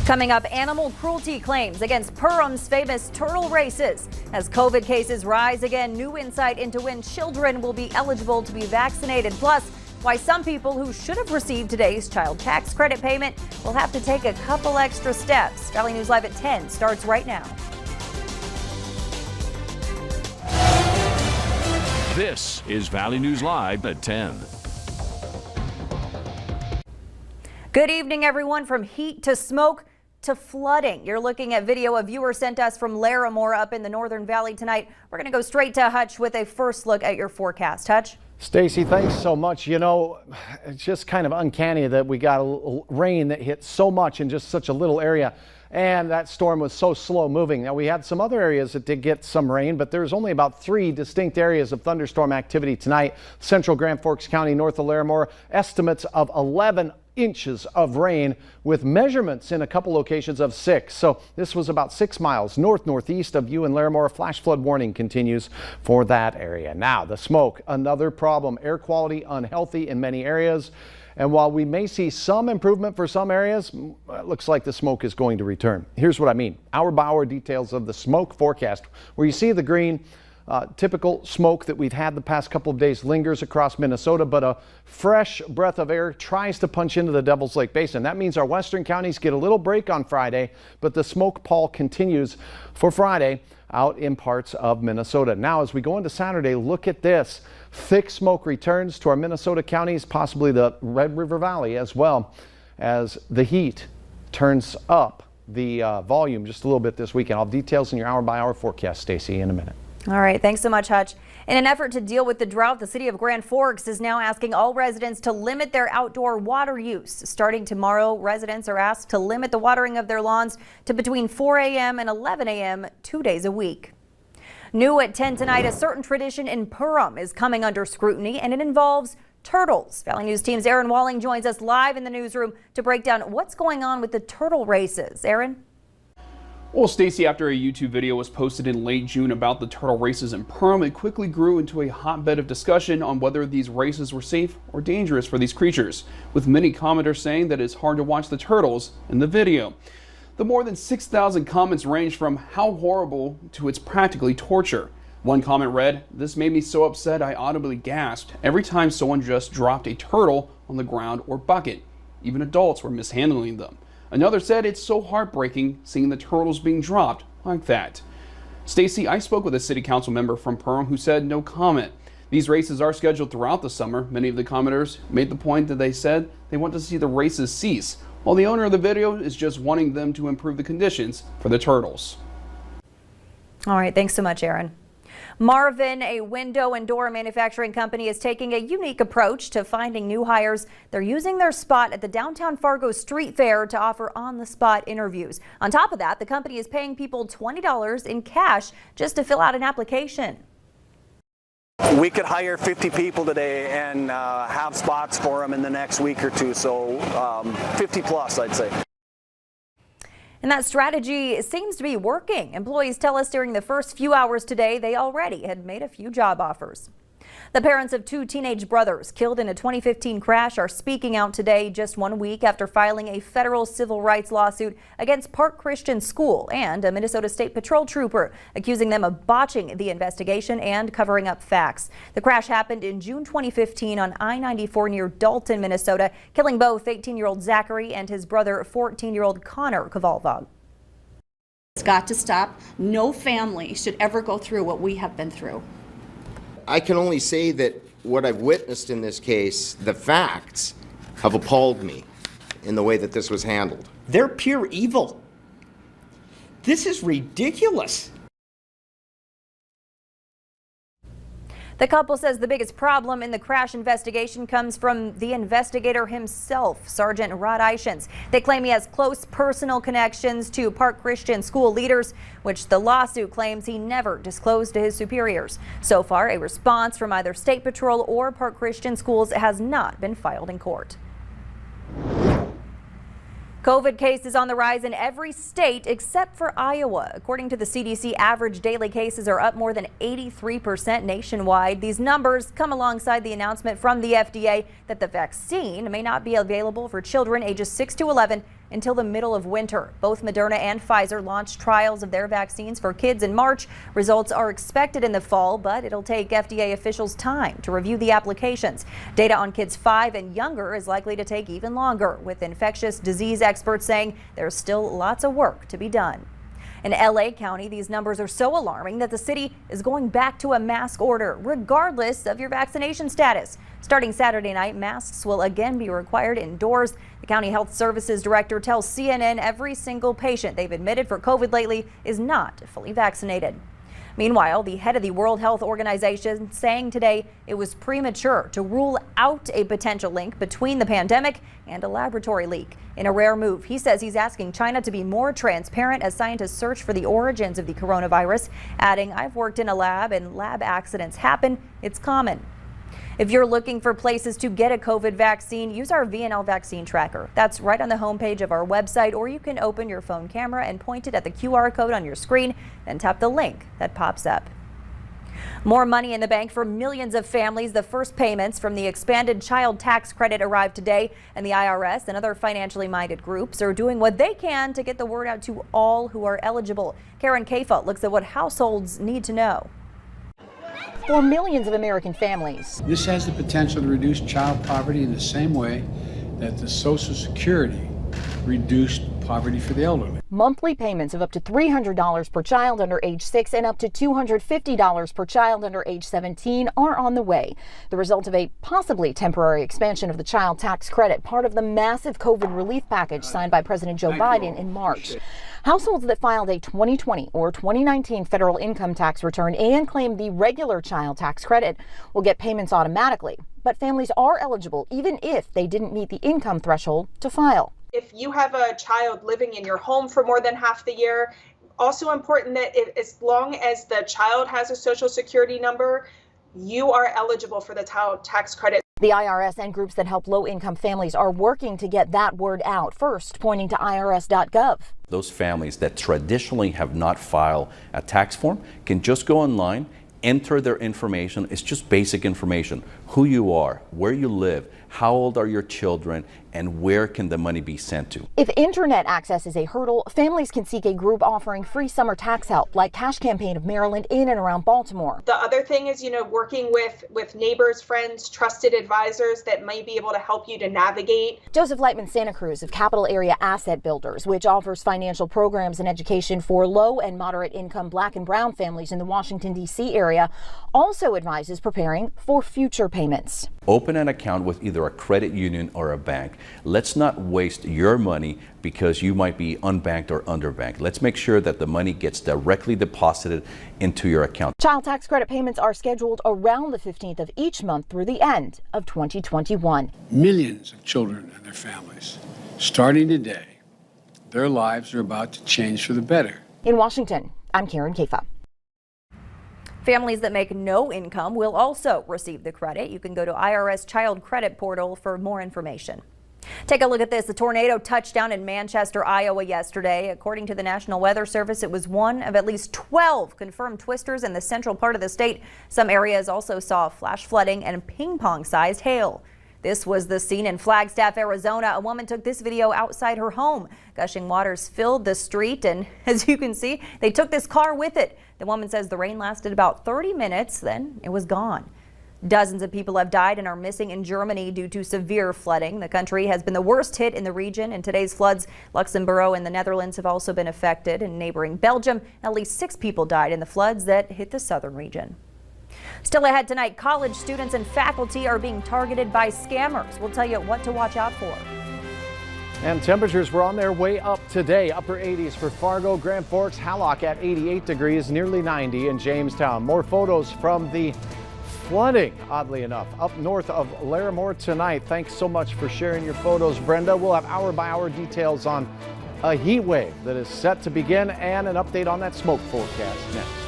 Coming up, animal cruelty claims against Perham's famous turtle races. As COVID cases rise again, new insight into when children will be eligible to be vaccinated. Plus, why some people who should have received today's child tax credit payment will have to take a couple extra steps. Valley News Live at 10 starts right now. This is Valley News Live at 10. Good evening, everyone. From heat to smoke to flooding. You're looking at video a viewer sent us from Larimore up in the Northern Valley tonight. We're going to go straight to Hutch with a first look at your forecast. Hutch? Stacy, thanks so much. You know, it's just kind of uncanny that we got a rain that hit so much in just such a little area. And that storm was so slow moving. Now, we had some other areas that did get some rain, but there's only about 3 distinct areas of thunderstorm activity tonight. Central Grand Forks County, north of Larimore, estimates of 11 inches of rain with measurements in a couple locations of 6. So this was about 6 miles northeast of you in Larimore. Flash flood warning continues for that area. Now, the smoke, another problem. Air quality unhealthy in many areas. And while we may see some improvement for some areas, it looks like the smoke is going to return. Here's what I mean. Hour by hour details of the smoke forecast. Where you see the green, typical smoke that we've had the past couple of days lingers across Minnesota, but a fresh breath of air tries to punch into the Devil's Lake Basin. That means our western counties get a little break on Friday, but the smoke pall continues for Friday out in parts of Minnesota. Now, as we go into Saturday, look at this. Thick smoke returns to our Minnesota counties, possibly the Red River Valley, as well as the heat turns up the volume just a little bit this weekend. I'll have details in your hour by hour forecast, Stacy, in a minute. All right. Thanks so much, Hutch. In an effort to deal with the drought, the city of Grand Forks is now asking all residents to limit their outdoor water use. Starting tomorrow, residents are asked to limit the watering of their lawns to between 4 a.m. and 11 a.m. 2 days a week. New at 10 tonight, a certain tradition in Perham is coming under scrutiny, and it involves turtles. Valley News Team's Aaron Walling joins us live in the newsroom to break down what's going on with the turtle races. Aaron? Well, Stacy, after a YouTube video was posted in late June about the turtle races in Perham, it quickly grew into a hotbed of discussion on whether these races were safe or dangerous for these creatures, with many commenters saying that it's hard to watch the turtles in the video. The more than 6,000 comments range from how horrible to it's practically torture. One comment read, "This made me so upset I audibly gasped every time someone just dropped a turtle on the ground or bucket. Even adults were mishandling them." Another said, "It's so heartbreaking seeing the turtles being dropped like that." Stacy, I spoke with a city council member from Perham who said no comment. These races are scheduled throughout the summer. Many of the commenters made the point that they said they want to see the races cease, while the owner of the video is just wanting them to improve the conditions for the turtles. All right, thanks so much, Aaron. Marvin, a window and door manufacturing company, is taking a unique approach to finding new hires. They're using their spot at the downtown Fargo Street Fair to offer on-the-spot interviews. On top of that, the company is paying people $20 in cash just to fill out an application. We could hire 50 people today and have spots for them in the next week or two, so 50 plus, I'd say. And that strategy seems to be working. Employees tell us during the first few hours today they already had made a few job offers. The parents of 2 teenage brothers killed in a 2015 crash are speaking out today, just 1 week after filing a federal civil rights lawsuit against Park Christian School and a Minnesota State Patrol trooper, accusing them of botching the investigation and covering up facts. The crash happened in June 2015 on I-94 near Dalton, Minnesota, killing both 18-year-old Zachary and his brother 14-year-old Connor Kavalvog. It's got to stop. No family should ever go through what we have been through. I can only say that what I've witnessed in this case, the facts have appalled me in the way that this was handled. They're pure evil. This is ridiculous. The couple says the biggest problem in the crash investigation comes from the investigator himself, Sergeant Rod Ishens. They claim he has close personal connections to Park Christian School leaders, which the lawsuit claims he never disclosed to his superiors. So far, a response from either State Patrol or Park Christian Schools has not been filed in court. COVID cases on the rise in every state except for Iowa. According to the CDC, average daily cases are up more than 83% nationwide. These numbers come alongside the announcement from the FDA that the vaccine may not be available for children ages 6 to 11 until the middle of winter. Both Moderna and Pfizer launched trials of their vaccines for kids in March. Results are expected in the fall, but it'll take FDA officials time to review the applications. Data on kids 5 and younger is likely to take even longer, with infectious disease experts saying there's still lots of work to be done. In LA County, these numbers are so alarming that the city is going back to a mask order, regardless of your vaccination status. Starting Saturday night, masks will again be required indoors. The county health services director tells CNN every single patient they've admitted for COVID lately is not fully vaccinated. Meanwhile, the head of the World Health Organization saying today it was premature to rule out a potential link between the pandemic and a laboratory leak. In a rare move, he says he's asking China to be more transparent as scientists search for the origins of the coronavirus, adding, "I've worked in a lab and lab accidents happen. It's common." If you're looking for places to get a COVID vaccine, use our VNL vaccine tracker. That's right on the homepage of our website, or you can open your phone camera and point it at the QR code on your screen, then tap the link that pops up. More money in the bank for millions of families. The first payments from the expanded child tax credit arrived today, and the IRS and other financially minded groups are doing what they can to get the word out to all who are eligible. Karen Kafa looks at what households need to know. For millions of American families, this has the potential to reduce child poverty in the same way that the Social Security reduced poverty for the elderly. Monthly payments of up to $300 per child under age 6 and up to $250 per child under age 17 are on the way. The result of a possibly temporary expansion of the child tax credit, part of the massive COVID relief package signed by President Joe Biden in March. Households that filed a 2020 or 2019 federal income tax return and claim the regular child tax credit will get payments automatically. But families are eligible even if they didn't meet the income threshold to file. If you have a child living in your home for more than half the year, also important that as long as the child has a Social Security number, you are eligible for the child tax credit. The IRS and groups that help low-income families are working to get that word out, first pointing to irs.gov. Those families that traditionally have not filed a tax form can just go online, enter their information. It's just basic information: who you are, where you live, how old are your children, and where can the money be sent to. If internet access is a hurdle, families can seek a group offering free summer tax help, like Cash Campaign of Maryland in and around Baltimore. The other thing is, working with neighbors, friends, trusted advisors that might be able to help you to navigate. Joseph Lightman Santa Cruz of Capital Area Asset Builders, which offers financial programs and education for low and moderate income Black and brown families in the Washington, D.C. area, also advises preparing for future payments. Open an account with either a credit union or a bank. Let's not waste your money because you might be unbanked or underbanked. Let's make sure that the money gets directly deposited into your account. Child tax credit payments are scheduled around the 15th of each month through the end of 2021. Millions of children and their families, starting today, their lives are about to change for the better. In Washington, I'm Karen Kafa. Families that make no income will also receive the credit. You can go to IRS Child Credit Portal for more information. Take a look at this. The tornado touched down in Manchester, Iowa yesterday. According to the National Weather Service, it was one of at least 12 confirmed twisters in the central part of the state. Some areas also saw flash flooding and ping-pong-sized hail. This was the scene in Flagstaff, Arizona. A woman took this video outside her home. Gushing waters filled the street, and as you can see, they took this car with it. The woman says the rain lasted about 30 minutes, then it was gone. Dozens of people have died and are missing in Germany due to severe flooding. The country has been the worst hit in the region in today's floods. Luxembourg and the Netherlands have also been affected. In neighboring Belgium, at least 6 people died in the floods that hit the southern region. Still ahead tonight, college students and faculty are being targeted by scammers. We'll tell you what to watch out for. And temperatures were on their way up today. Upper 80s for Fargo, Grand Forks, Hallock at 88 degrees, nearly 90 in Jamestown. More photos from the flooding, oddly enough, up north of Larimore tonight. Thanks so much for sharing your photos, Brenda. We'll have hour-by-hour details on a heat wave that is set to begin and an update on that smoke forecast next.